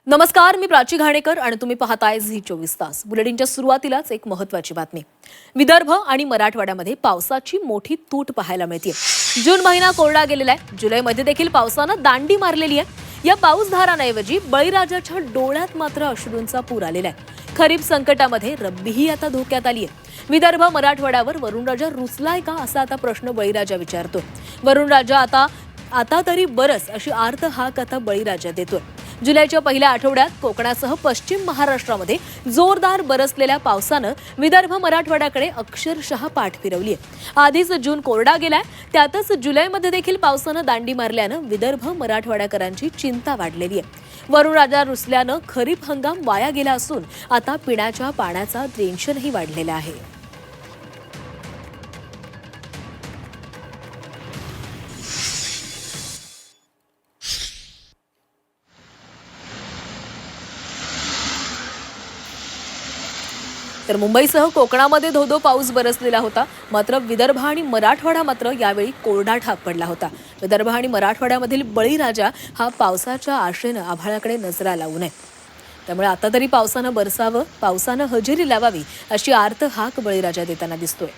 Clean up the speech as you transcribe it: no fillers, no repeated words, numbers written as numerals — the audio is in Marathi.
नमस्कार, मी प्राची घाणेकर आणि तुम्ही पाहताय झी 24 तास. बुलेटिनच्या सुरुवातीलाच एक महत्त्वाची बातमी. विदर्भ आणि मराठवाड्यामध्ये पावसाची मोठी तूट पाहायला मिळते. जून महिना कोरडा गेलेला आहे. जुलैमध्ये देखील पावसानं दांडी मारलेली आहे. या पाऊसधारांऐवजी बळीराजाच्या डोळ्यात मात्र अश्रूंचा पूर आलेला आहे. खरीप संकटामध्ये रब्बीही आता धोक्यात आली आहे. विदर्भ मराठवाड्यावर वरुणराजा रुसलाय का असा आता प्रश्न बळीराजा विचारतो. वरुणराजा आता तरी बरस अशी आर्त हाक आता बळीराजा देतोय. जुलैच्या पहिल्या आठवड्यात कोकणासह पश्चिम महाराष्ट्रामध्ये जोरदार बरसलेल्या पावसानं विदर्भ मराठवाड्याकडे अक्षरशः पाठ फिरवली आहे. आधीच जून कोरडा गेलाय, त्यातच जुलैमध्ये देखील पावसानं दांडी मारल्यानं विदर्भ मराठवाड्याकरांची चिंता वाढलेली आहे. वरुणराजा रुसल्यानं खरीप हंगाम वाया गेला असून आता पिण्याच्या पाण्याचा टेन्शनही वाढलेलं आहे. तर मुंबईसह कोकणामध्ये धोधो पाऊस बरसलेला होता. मात्र विदर्भ आणि मराठवाडा मात्र यावेळी कोरडा ठाक पडला होता. विदर्भ आणि मराठवाड्यामधील बळीराजा हा पावसाच्या आशेनं आभाळाकडे नजरा लावू नये. त्यामुळे आता तरी पावसानं बरसावं, पावसानं हजेरी लावावी अशी आर्त हाक बळीराजा देताना दिसतोय.